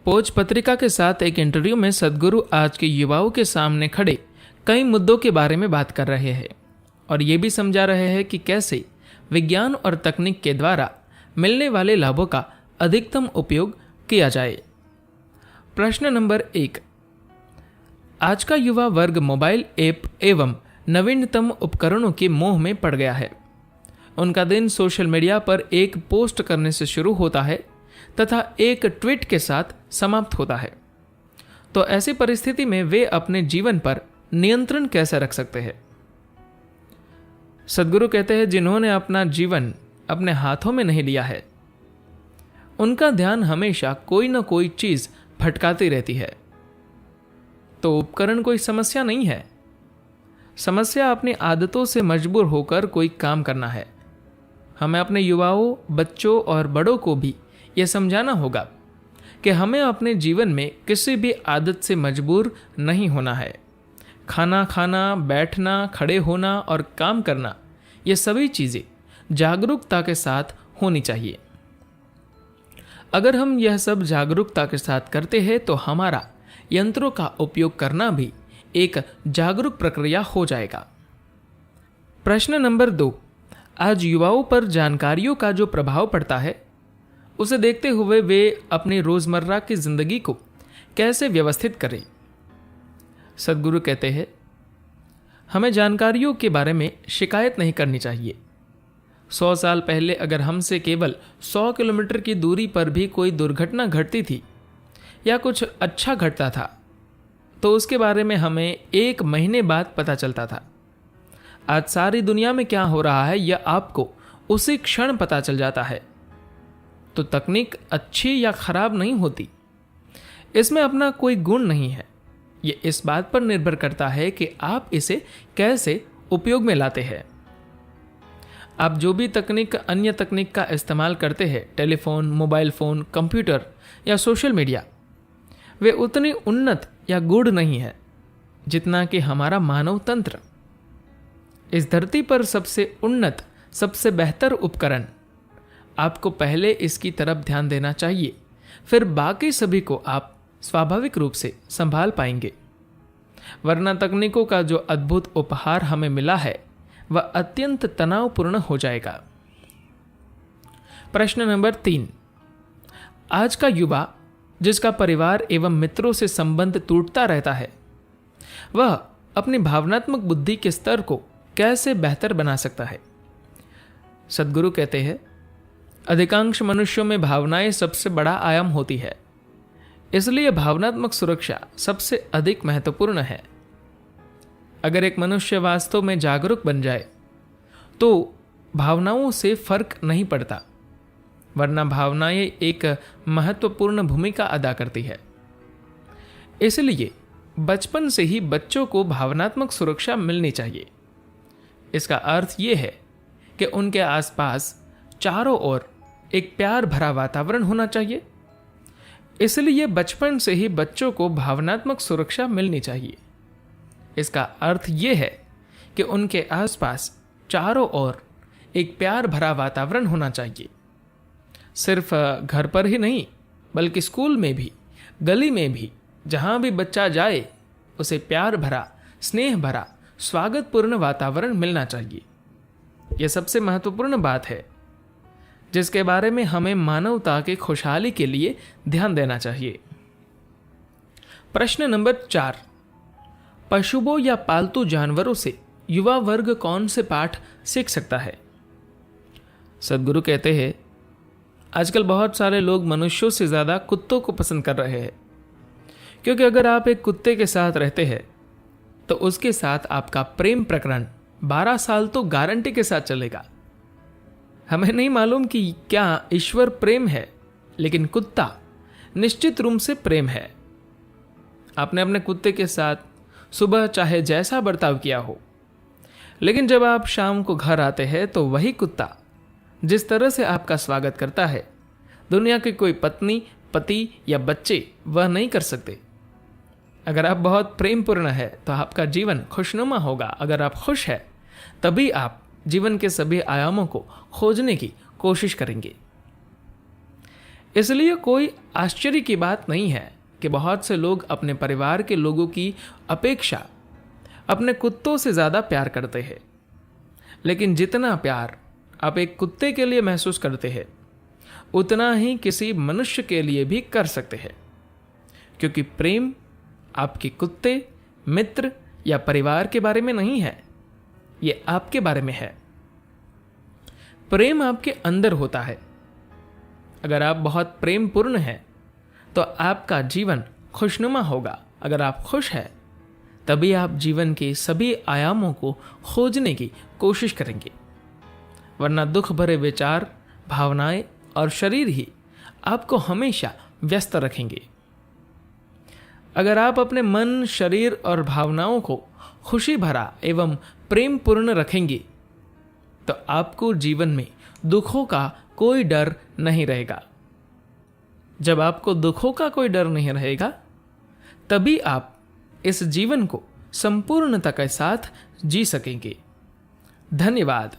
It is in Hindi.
पोज पत्रिका के साथ एक इंटरव्यू में सद्गुरु आज के युवाओं के सामने खड़े कई मुद्दों के बारे में बात कर रहे हैं और ये भी समझा रहे हैं कि कैसे विज्ञान और तकनीक के द्वारा मिलने वाले लाभों का अधिकतम उपयोग किया जाए। प्रश्न नंबर 1। आज का युवा वर्ग मोबाइल ऐप एवं नवीनतम उपकरणों के मोह में पड़ गया है। उनका दिन सोशल मीडिया पर एक पोस्ट करने से शुरू होता है तथा एक ट्वीट के साथ समाप्त होता है। तो ऐसी परिस्थिति में वे अपने जीवन पर नियंत्रण कैसे रख सकते हैं? सद्गुरु कहते हैं, जिन्होंने अपना जीवन अपने हाथों में नहीं लिया है, उनका ध्यान हमेशा कोई ना कोई चीज भटकाती रहती है। तो उपकरण कोई समस्या नहीं है, समस्या अपनी आदतों से मजबूर होकर कोई काम करना है। हमें अपने युवाओं, बच्चों और बड़ों को भी यह समझाना होगा कि हमें अपने जीवन में किसी भी आदत से मजबूर नहीं होना है। खाना खाना, बैठना, खड़े होना और काम करना, ये सभी चीज़ें जागरूकता के साथ होनी चाहिए। अगर हम यह सब जागरूकता के साथ करते हैं तो हमारा यंत्रों का उपयोग करना भी एक जागरूक प्रक्रिया हो जाएगा। प्रश्न नंबर 2। आज युवाओं पर जानकारियों का जो प्रभाव पड़ता है, उसे देखते हुए वे अपनी रोजमर्रा की जिंदगी को कैसे व्यवस्थित करें? सद्गुरु कहते हैं, हमें जानकारियों के बारे में शिकायत नहीं करनी चाहिए। 100 साल पहले अगर हमसे केवल 100 किलोमीटर की दूरी पर भी कोई दुर्घटना घटती थी या कुछ अच्छा घटता था तो उसके बारे में हमें 1 महीने बाद पता चलता था। आज सारी दुनिया में क्या हो रहा है यह आपको उसी क्षण पता चल जाता है। तो तकनीक अच्छी या खराब नहीं होती, इसमें अपना कोई गुण नहीं है। यह इस बात पर निर्भर करता है कि आप इसे कैसे उपयोग में लाते हैं। आप जो भी तकनीक, अन्य तकनीक का इस्तेमाल करते हैं, टेलीफोन, मोबाइल फोन, कंप्यूटर या सोशल मीडिया, वे उतनी उन्नत या गूढ़ नहीं है जितना कि हमारा मानव तंत्र। इस धरती पर सबसे उन्नत, सबसे बेहतर उपकरण, आपको पहले इसकी तरफ ध्यान देना चाहिए, फिर बाकी सभी को आप स्वाभाविक रूप से संभाल पाएंगे। वरना तकनीकों का जो अद्भुत उपहार हमें मिला है वह अत्यंत तनावपूर्ण हो जाएगा। प्रश्न नंबर 3। आज का युवा जिसका परिवार एवं मित्रों से संबंध टूटता रहता है, वह अपनी भावनात्मक बुद्धि के स्तर को कैसे बेहतर बना सकता है? सद्गुरु कहते हैं, अधिकांश मनुष्यों में भावनाएं सबसे बड़ा आयाम होती है, इसलिए भावनात्मक सुरक्षा सबसे अधिक महत्वपूर्ण है। अगर एक मनुष्य वास्तव में जागरूक बन जाए तो भावनाओं से फर्क नहीं पड़ता, वरना भावनाएं एक महत्वपूर्ण भूमिका अदा करती है। इसलिए बचपन से ही बच्चों को भावनात्मक सुरक्षा मिलनी चाहिए। इसका अर्थ यह है कि उनके आसपास चारों ओर एक प्यार भरा वातावरण होना चाहिए। इसलिए बचपन से ही बच्चों को भावनात्मक सुरक्षा मिलनी चाहिए। इसका अर्थ यह है कि उनके आसपास चारों ओर एक प्यार भरा वातावरण होना चाहिए। सिर्फ घर पर ही नहीं, बल्कि स्कूल में भी, गली में भी, जहां भी बच्चा जाए उसे प्यार भरा, स्नेह भरा, स्वागतपूर्ण वातावरण मिलना चाहिए। यह सबसे महत्वपूर्ण बात है जिसके बारे में हमें मानवता के खुशहाली के लिए ध्यान देना चाहिए। प्रश्न नंबर 4। पशुओं या पालतू जानवरों से युवा वर्ग कौन से पाठ सीख सकता है? सद्गुरु कहते हैं, आजकल बहुत सारे लोग मनुष्यों से ज्यादा कुत्तों को पसंद कर रहे हैं, क्योंकि अगर आप एक कुत्ते के साथ रहते हैं तो उसके साथ आपका प्रेम प्रकरण 12 साल तो गारंटी के साथ चलेगा। हमें नहीं मालूम कि क्या ईश्वर प्रेम है, लेकिन कुत्ता निश्चित रूप से प्रेम है। आपने अपने कुत्ते के साथ सुबह चाहे जैसा बर्ताव किया हो, लेकिन जब आप शाम को घर आते हैं तो वही कुत्ता जिस तरह से आपका स्वागत करता है, दुनिया की कोई पत्नी, पति या बच्चे वह नहीं कर सकते। अगर आप बहुत प्रेमपूर्ण है तो आपका जीवन खुशनुमा होगा। अगर आप खुश है तभी आप जीवन के सभी आयामों को खोजने की कोशिश करेंगे। इसलिए कोई आश्चर्य की बात नहीं है कि बहुत से लोग अपने परिवार के लोगों की अपेक्षा अपने कुत्तों से ज़्यादा प्यार करते हैं। लेकिन जितना प्यार आप एक कुत्ते के लिए महसूस करते हैं, उतना ही किसी मनुष्य के लिए भी कर सकते हैं, क्योंकि प्रेम आपके कुत्ते, मित्र या परिवार के बारे में नहीं है, ये आपके बारे में है। प्रेम आपके अंदर होता है। अगर आप बहुत प्रेमपूर्ण हैं तो आपका जीवन खुशनुमा होगा। अगर आप खुश हैं तभी आप जीवन के सभी आयामों को खोजने की कोशिश करेंगे, वरना दुख भरे विचार, भावनाएं और शरीर ही आपको हमेशा व्यस्त रखेंगे। अगर आप अपने मन, शरीर और भावनाओं को खुशी भरा एवं प्रेमपूर्ण रखेंगे तो आपको जीवन में दुखों का कोई डर नहीं रहेगा। जब आपको दुखों का कोई डर नहीं रहेगा तभी आप इस जीवन को संपूर्णता के साथ जी सकेंगे। धन्यवाद।